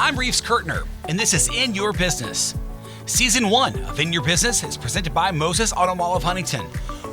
I'm Reeves Kurtner, and this is In Your Business. Season 1 of In Your Business is presented by Moses Auto Mall of Huntington,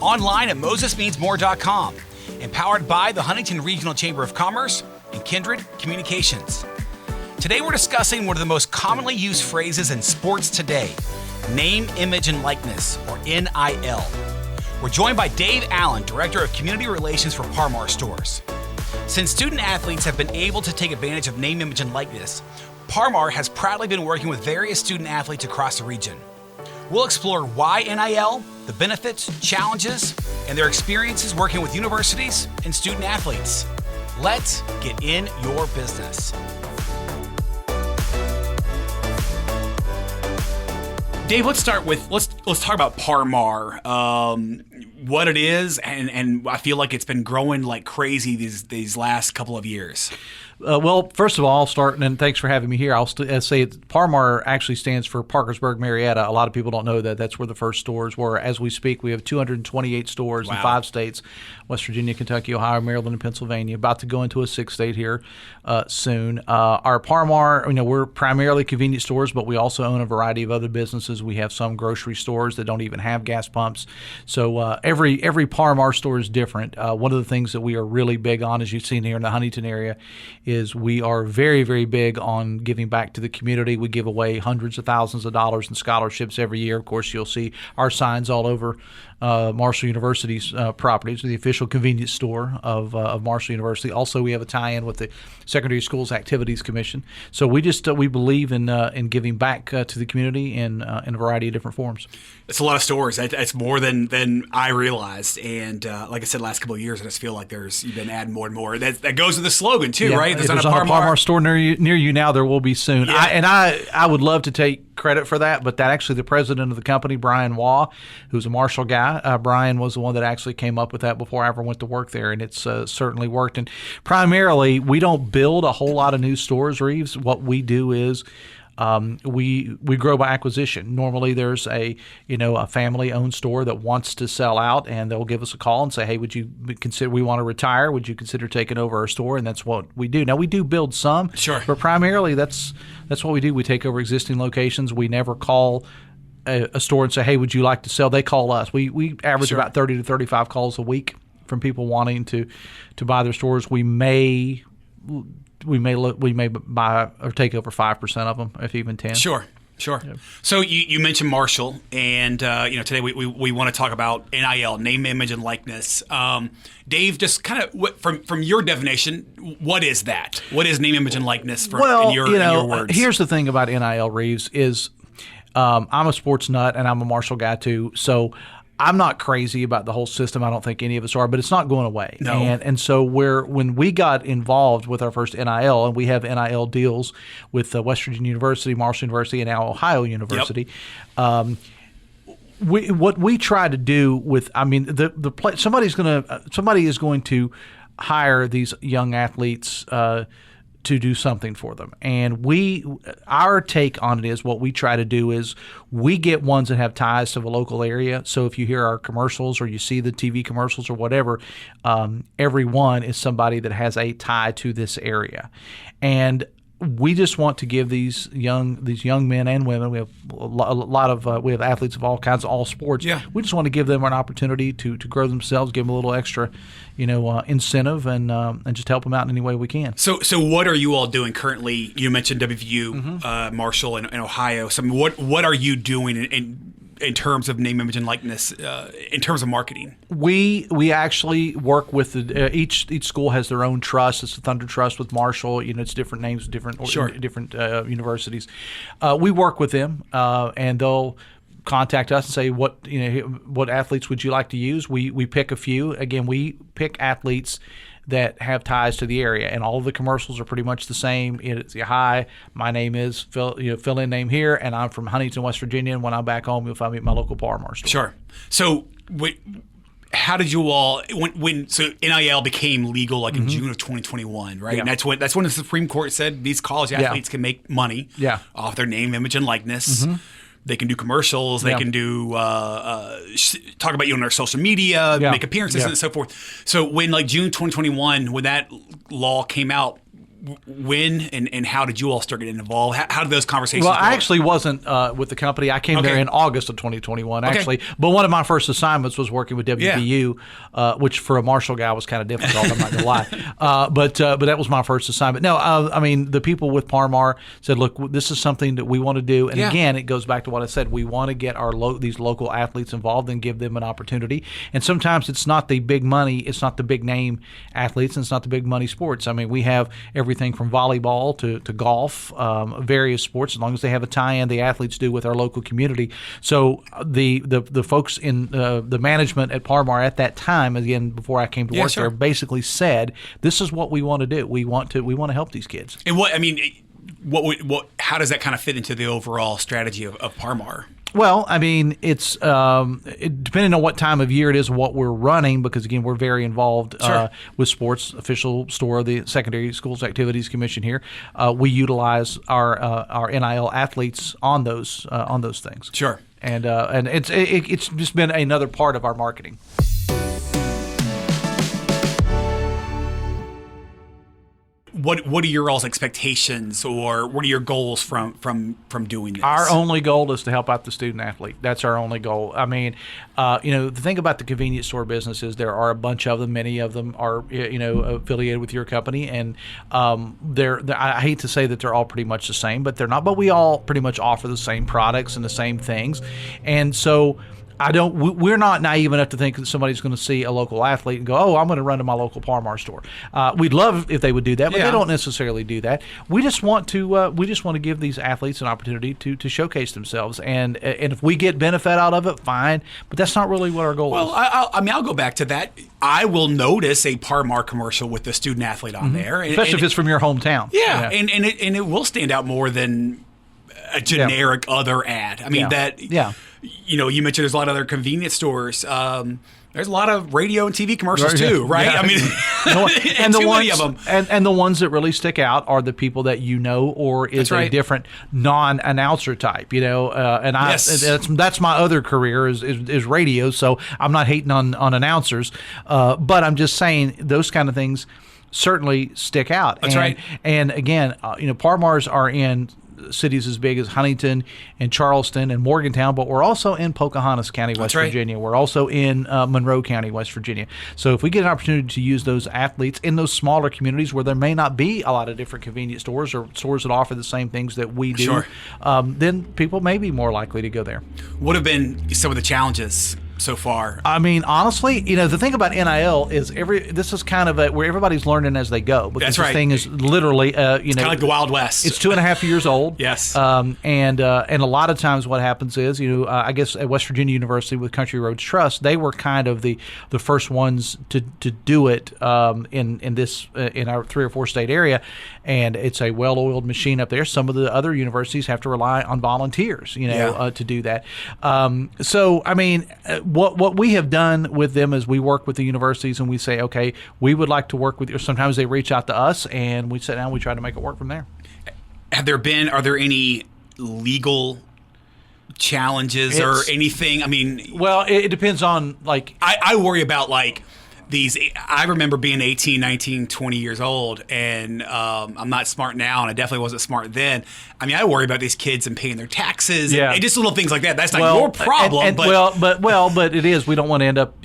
online at mosesmeansmore.com, and powered by the Huntington Regional Chamber of Commerce and Kindred Communications. Today we're discussing one of the most commonly used phrases in sports today, name, image, and likeness, or NIL. We're joined by Dave Allen, Director of Community Relations for Par-Mar Stores. Since student athletes have been able to take advantage of name, image, and likeness, Par-Mar has proudly been working with various student athletes across the region. We'll explore why NIL, the benefits, challenges, and their experiences working with universities and student athletes. Let's get in your business. Dave, let's start with let's talk about Par-Mar, what it is, and I feel like it's been growing like crazy these last couple of years. Well, first of all, I'll start, and thanks for having me here. I'll say Par-Mar actually stands for Parkersburg Marietta. A lot of people don't know that. That's where the first stores were. As we speak, we have 228 stores in 5 states, West Virginia, Kentucky, Ohio, Maryland, and Pennsylvania, about to go into a 6th state here soon. Our Par-Mar, we're primarily convenience stores, but we also own a variety of other businesses. We have some grocery stores that don't even have gas pumps. So every Par-Mar store is different. One of the things that we are really big on, as you've seen here in the Huntington area, is we are very, very big on giving back to the community. We give away hundreds of thousands of dollars in scholarships every year. Of course, you'll see our signs all over Marshall University's properties, the official convenience store of Marshall University. Also, we have a tie-in with the Secondary Schools Activities Commission. So we believe in giving back to the community in a variety of different forms. It's a lot of stores. It's more than I realized. And like I said, last couple of years, I just feel like you've been adding more and more. That goes with the slogan too, yeah, right? There's on a Par-Mar store near you now. There will be soon. Yeah. I would love to take credit for that, but that actually the president of the company, Brian Waugh, who's a Marshall guy, Brian was the one that actually came up with that before I ever went to work there, and it's certainly worked. And primarily, we don't build a whole lot of new stores, Reeves. What we do is we grow by acquisition. Normally, there's a family-owned store that wants to sell out, and they'll give us a call and say, "Hey, would you consider? We want to retire. Would you consider taking over our store?" And that's what we do. Now, we do build some, sure, but primarily that's what we do. We take over existing locations. We never call a store and say, "Hey, would you like to sell?" They call us. We average sure. about 30 to 35 calls a week from people wanting to buy their stores. We may buy or take over 5% of them, if even 10. Sure. Yeah. So you mentioned Marshall, and today we want to talk about NIL, name, image, and likeness. Dave, just kind of from your definition, what is that? What is name, image, and likeness? In your words? Here's the thing about NIL, Reeves, is I'm a sports nut and I'm a Marshall guy too, so I'm not crazy about the whole system. I don't think any of us are, but it's not going away. No. And so when we got involved with our first NIL, and we have NIL deals with West Virginia University, Marshall University, and now Ohio University. Yep. What we try to do with, somebody is going to hire these young athletes to do something for them. And our take on it is what we try to do is we get ones that have ties to the local area. So if you hear our commercials or you see the TV commercials or whatever, every one is somebody that has a tie to this area. And we just want to give these young men and women. We have we have athletes of all kinds, all sports. Yeah. We just want to give them an opportunity to grow themselves, give them a little extra, incentive, and just help them out in any way we can. So what are you all doing currently? You mentioned WVU, Marshall, and Ohio. So what are you doing in terms of name, image, and likeness, in terms of marketing? We actually work with each school has their own trust. It's the Thunder Trust with Marshall. It's different names, different universities. We work with them, and they'll contact us and say, what athletes would you like to use? We pick a few. Again, we pick athletes that have ties to the area, and all of the commercials are pretty much the same. It's hi, my name is fill in name here, and I'm from Huntington, West Virginia, and when I'm back home, you'll find me at my local Par-Mar store. Sure. So how did you all so NIL became legal in June of 2021, right? Yeah. And that's when the Supreme Court said these college athletes can make money off their name, image, and likeness. Mm-hmm. They can do commercials. They can do talk about you on their social media, make appearances, and so forth. So when June 2021, when that law came out, when and how did you all start getting involved? How did those conversations Well, go? I actually wasn't with the company. I came there in August of 2021, actually. But one of my first assignments was working with WVU, which for a Marshall guy was kind of difficult, I'm not going to lie. But that was my first assignment. No, I mean, the people with Parmar said, look, this is something that we want to do. And again, it goes back to what I said. We want to get these local athletes involved and give them an opportunity. And sometimes it's not the big money, it's not the big name athletes, and it's not the big money sports. I mean, we have everything from volleyball to golf, various sports, as long as they have a tie-in, the athletes do with our local community. So the folks in the management at Parmar at that time, again, before I came to work there, basically said, this is what we want to do. We want to help these kids. And how does that kind of fit into the overall strategy of Parmar? Well, I mean, it's depending on what time of year it is, what we're running, because, again, we're very involved with sports, official store of the Secondary Schools Activities Commission here. We utilize our NIL athletes on those things. Sure. And it's just been another part of our marketing. What are your all's expectations, or what are your goals from doing this? Our only goal is to help out the student athlete. That's our only goal. I mean, the thing about the convenience store business is there are a bunch of them. Many of them are, affiliated with your company, and I hate to say that they're all pretty much the same, but they're not. But we all pretty much offer the same products and the same things, and so. We're not naive enough to think that somebody's going to see a local athlete and go, oh, I'm going to run to my local Parmar store. We'd love if they would do that, but they don't necessarily do that. We just want to give these athletes an opportunity to showcase themselves, and if we get benefit out of it, fine. But that's not really what our goal is. Well, I'll go back to that. I will notice a Parmar commercial with the student athlete on there, especially if it's from your hometown. Yeah, and it will stand out more than a generic other ad. I mean you mentioned there's a lot of other convenience stores. There's a lot of radio and TV commercials too, right? Yeah. I mean, and too many of them. And the ones that really stick out are the people that you know, or is a different non-announcer type. And that's my other career is radio. So I'm not hating on announcers, but I'm just saying those kind of things certainly stick out. That's right. And again, Parmars are in cities as big as Huntington and Charleston and Morgantown, but we're also in Pocahontas County, West Virginia. We're also in Monroe County, West Virginia. So if we get an opportunity to use those athletes in those smaller communities where there may not be a lot of different convenience stores or stores that offer the same things that we do, then people may be more likely to go there. What have been some of the challenges so far? I mean, honestly, the thing about NIL is this is kind of where everybody's learning as they go. Because this thing is literally, it's kind of like the Wild West. It's 2.5 years old. Yes. And a lot of times what happens is, I guess at West Virginia University with Country Roads Trust, they were kind of the first ones to do it in our 3 or 4 state area, and it's a well-oiled machine up there. Some of the other universities have to rely on volunteers, to do that. So I mean. What we have done with them is we work with the universities and we say, okay, we would like to work with you. Sometimes they reach out to us and we sit down and we try to make it work from there. Are there any legal challenges or anything? I mean, well, it depends on I worry about these. I remember being 18, 19, 20 years old, and I'm not smart now, and I definitely wasn't smart then. I mean, I worry about these kids and paying their taxes and just little things like that. That's not your problem. But it is. We don't want to end up,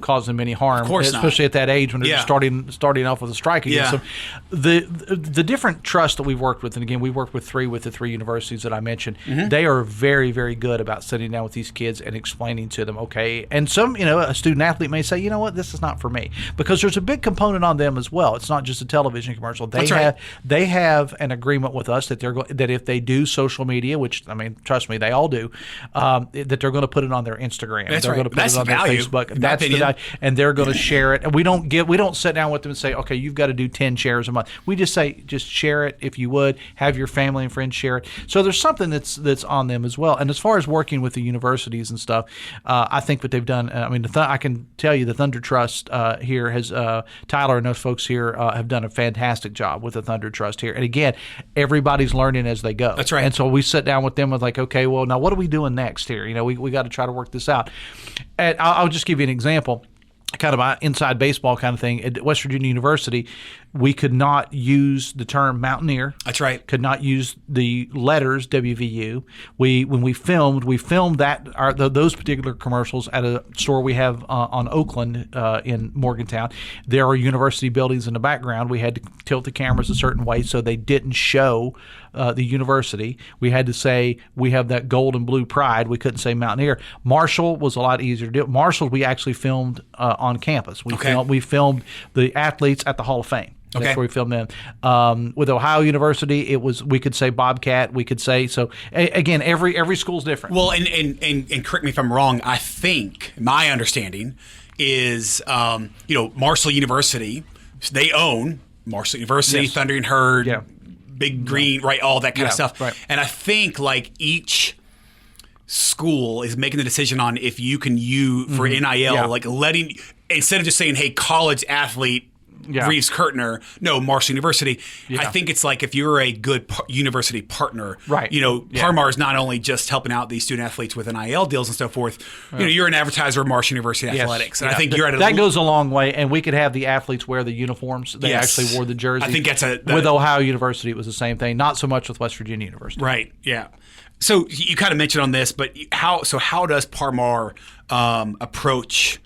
causing them any harm. Of course especially at that age when they're starting off with a strike against them. The different trusts that we've worked with, and again, we worked with the 3 universities that I mentioned. Mm-hmm. They are very, very good about sitting down with these kids and explaining to them, okay. And some, a student athlete may say, you know what, this is not for me, because there's a big component on them as well. It's not just a television commercial. They have an agreement with us that that if they do social media, which I mean, trust me, they all do, that they're going to put it on their Instagram. They're going to put it on their Facebook. That's the value, and they're going to share it. And we don't sit down with them and say, okay, you've got to do 10 shares a month. We just say, just share it if you would. Have your family and friends share it. So there's something that's on them as well. And as far as working with the universities and stuff, I think what they've done. I mean, I can tell you the Thunder Trust here has Tyler and those folks here have done a fantastic job with the Thunder Trust here. And again, everybody's learning as they go. That's right. And so we sit down with them with okay, well, now what are we doing next here? We got to try to work this out. And I'll just give you an example. kind of an inside baseball kind of thing. At West Virginia University, we could not use the term Mountaineer. That's right. Could not use the letters WVU. When we filmed those particular commercials at a store we have on Oakland in Morgantown. There are university buildings in the background. We had to tilt the cameras a certain way so they didn't show the university. We had to say we have that gold and blue pride. We couldn't say Mountaineer. Marshall was a lot easier to do. Marshall, we actually filmed on campus. We filmed the athletes at the Hall of Fame. That's where we filmed them. With Ohio University, we could say Bobcat. We could say again. Every school's different. Well, and correct me if I'm wrong. I think my understanding is Marshall University. They own Marshall University, Yes. Thundering Herd, Yeah. Big Green, right? All that kind of stuff. Right. And I think like each school is making the decision on if you can use for NIL, like letting instead of just saying, "Hey, college athlete." Reeves Kurtner, no, Marshall University. I think it's like if you're a good university partner, right? Parmar is not only just helping out these student athletes with NIL deals and so forth. You're an advertiser of Marshall University Athletics, and I think you're at that goes a long way. And we could have the athletes wear the uniforms. They actually wore the jersey. I think with Ohio University, it was the same thing. Not so much with West Virginia University, right? Yeah. So you kind of mentioned on this, but how does Parmar approach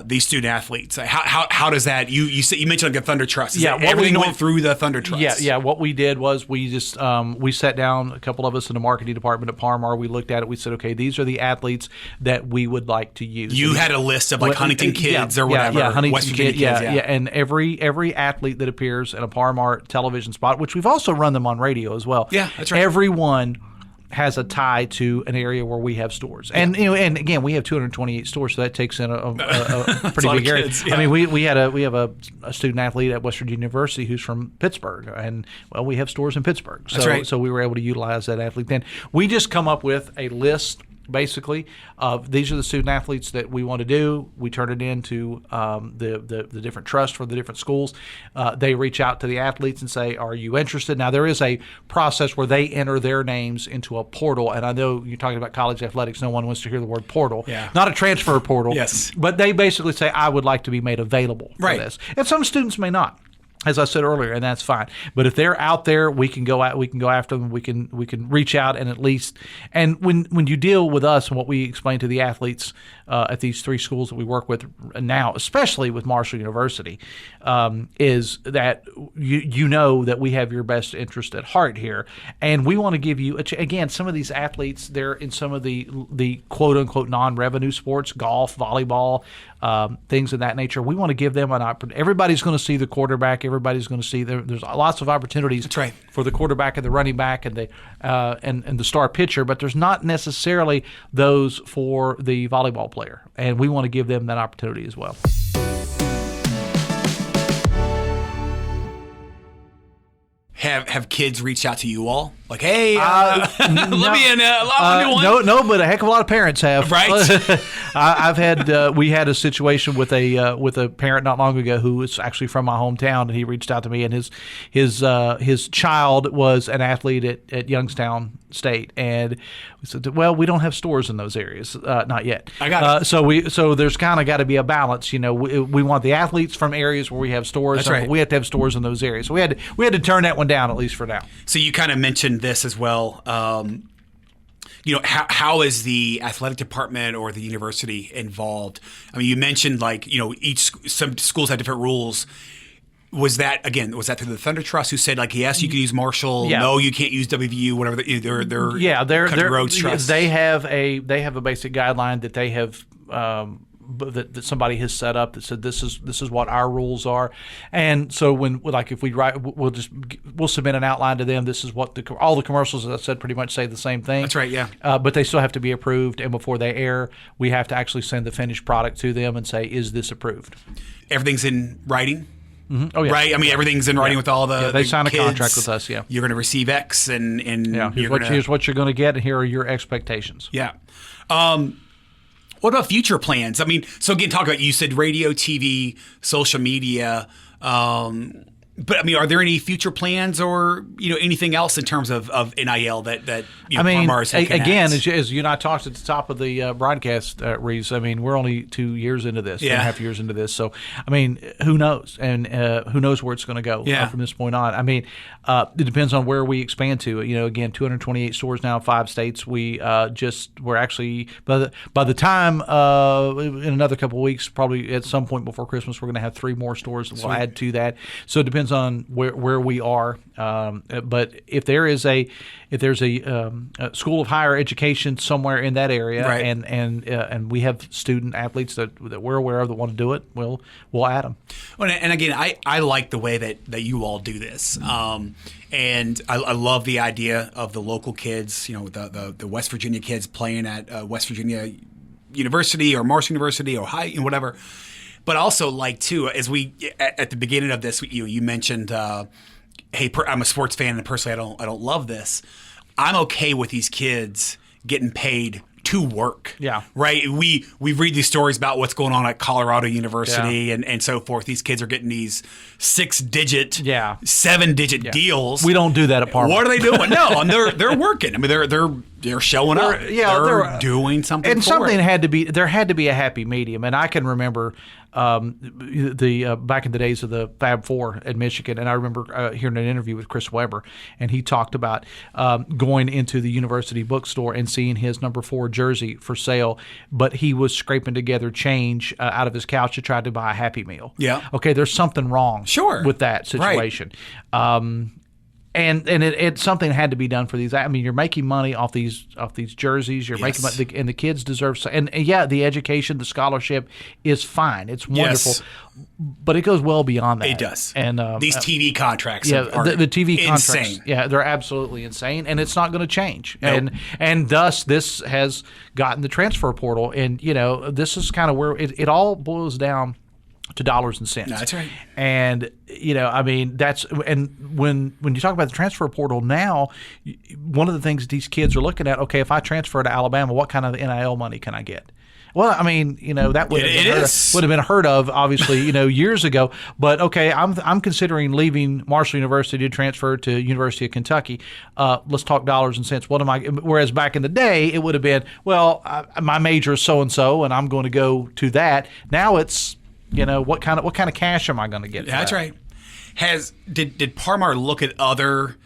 these student athletes? How does that? You mentioned like the Thunder Trust. Everything went through the Thunder Trust. Yeah. What we did was we just we sat down, a couple of us in the marketing department at Parmar. We looked at it. We said, okay, these are the athletes that we would like to use. You had a list of like Huntington kids or whatever. Yeah, Huntington West Virginia kids. Yeah. And every athlete that appears in a Parmar television spot, which we've also run them on radio as well. Yeah, that's right. Everyone has a tie to an area where we have stores, and and again we have 228 stores, so that takes in a pretty big area. Kids, yeah. I mean, we have a student athlete at West Virginia University who's from Pittsburgh, and we have stores in Pittsburgh, so That's right. So we were able to utilize that athlete. Then we just come up with a list. Basically, these are the student athletes that we want to do. We turn it into the different trusts for the different schools. They reach out to the athletes and say, "Are you interested?" Now there is a process where they enter their names into a portal, and I know you're talking about college athletics. No one wants to hear the word portal. Yeah. Not a transfer portal. Yes. But they basically say, "I would like to be made available for this," and some students may not. As I said earlier, and that's fine. But if they're out there, we can go after them. We can reach out and at least. And when you deal with us and what we explain to the athletes at these three schools that we work with now, especially with Marshall University, is that you know that we have your best interest at heart here, and we want to give you again some of these athletes. They're in some of the quote unquote non-revenue sports, golf, volleyball. Things of that nature. We want to give them an opportunity. Everybody's going to see the quarterback. Everybody's going to see there's lots of opportunities. That's right. For the quarterback and the running back and the and the star pitcher, but there's not necessarily those for the volleyball player, and we want to give them that opportunity as well. Have kids reached out to you all? Like, hey, let me in. No, but a heck of a lot of parents have. Right. I've had we had a situation with a parent not long ago who was actually from my hometown, and he reached out to me, and his child was an athlete at Youngstown State, and we said, well, we don't have stores in those areas, not yet. I got it. So there's kind of got to be a balance. We want the athletes from areas where we have stores. That's right. But we have to have stores in those areas. So we had to turn that one down, at least for now. So you kind of mentioned this as well. How is the athletic department or the university involved? I mean, you mentioned some schools have different rules. Was that through the Thunder Trust who said yes, you can use Marshall, no, you can't use WVU, whatever their Country Roads Trust? They have a basic guideline that they have. That somebody has set up that said this is what our rules are, and so if we write, we'll submit an outline to them. This is what all the commercials, as I said, pretty much say the same thing. That's right, yeah. But they still have to be approved, and before they air, we have to actually send the finished product to them and say, is this approved? Everything's in writing. Mm-hmm. Oh yeah, right. I mean, everything's in writing with all the. Yeah, they sign kids. A contract with us. Yeah, you're going to receive X, and here's what you're going to get, and here are your expectations. Yeah. What about future plans? I mean, so again, you said radio, TV, social media. But I mean, are there any future plans or anything else in terms of NIL that Par-Mar is looking again, at? as you and I talked at the top of the broadcast, Reese. I mean, we're only 2 years into this, 2.5 years into this. So, I mean, who knows? And who knows where it's going to go from this point on? I mean, it depends on where we expand to. Again, 228 stores now, 5 states. We're actually by the time in another couple of weeks, probably at some point before Christmas, we're going to have 3 more stores that we'll add to that. So it depends on where we are, but if there's a school of higher education somewhere in that area, right. and we have student athletes that we're aware of that want to do it, we'll add them. Well, and again, I like the way that you all do this, and I love the idea of the local kids, the West Virginia kids playing at West Virginia University or Marshall University or High, whatever. But also, too, as we at the beginning of this, you mentioned, hey, I'm a sports fan, and personally, I don't love this. I'm okay with these kids getting paid to work. Yeah. Right. We read these stories about what's going on at Colorado University and so forth. These kids are getting these 6-digit, 7-digit deals. We don't do that at Par-Mar. What are they doing? No, and they're working. I mean, they're showing up. They're doing something. And for something it. there had to be a happy medium. And I can remember the back in the days of the Fab Four at Michigan, and I remember hearing an interview with Chris Webber, and he talked about going into the university bookstore and seeing his number 4 jersey for sale, but he was scraping together change out of his couch to try to buy a Happy Meal. Yeah. Okay, there's something wrong with that situation. Right. And it something had to be done for these. I mean, you're making money off these jerseys. You're making money, and the kids deserve. And the education, the scholarship is fine. It's wonderful, but it goes well beyond that. It does. And these TV contracts, are the TV insane. Contracts, they're absolutely insane, and it's not going to change. Nope. And thus this has gotten the transfer portal, and this is kind of where it all boils down to dollars and cents. No, that's right. And I mean, when you talk about the transfer portal now, one of the things that these kids are looking at, okay, if I transfer to Alabama, what kind of NIL money can I get? Well, I mean, that would have been heard of, obviously, years ago. But okay, I'm considering leaving Marshall University to transfer to University of Kentucky. Let's talk dollars and cents. What am I? Whereas back in the day, it would have been, well, my major is so and so, and I'm going to go to that. Now it's what kind of cash am I going to get? That's right. Did Par-Mar look at other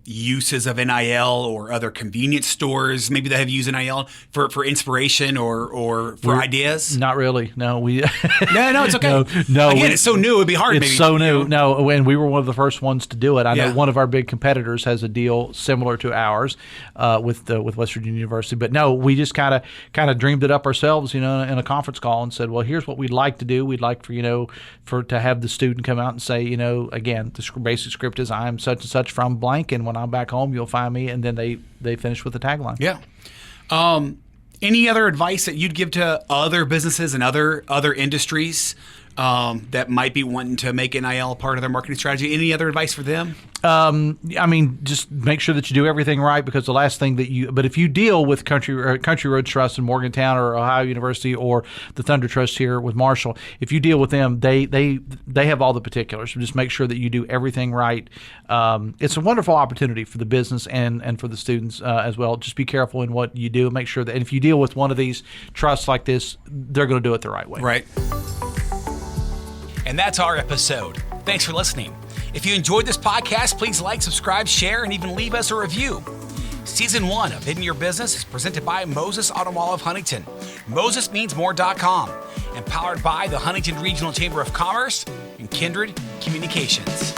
uses of NIL or other convenience stores maybe that have used NIL for inspiration or for ideas? Not really. No, we. No, it's okay. No. Again, it's so new. It'd be hard. It's so new. No, and we were one of the first ones to do it. I know one of our big competitors has a deal similar to ours with West Virginia University. But no, we just kind of dreamed it up ourselves, in a conference call and said, well, here's what we'd like to do. We'd like to have the student come out and say, again, the basic script is I'm such and such from blank, and when I'm back home, you'll find me, and then they finish with the tagline. Yeah. Any other advice that you'd give to other businesses and other industries that might be wanting to make NIL part of their marketing strategy? Any other advice for them? I mean, just make sure that you do everything right, because the last thing but if you deal with Country Roads Trust in Morgantown or Ohio University or the Thunder Trust here with Marshall, if you deal with them, they have all the particulars. So just make sure that you do everything right. It's a wonderful opportunity for the business and for the students as well. Just be careful in what you do. Make sure that, and if you deal with one of these trusts like this, they're going to do it the right way. Right. And that's our episode. Thanks for listening. If you enjoyed this podcast, please like, subscribe, share, and even leave us a review. Season 1 of In Your Business is presented by Moses Auto Mall of Huntington, MosesMeansMore.com, and powered by the Huntington Regional Chamber of Commerce and Kindred Communications.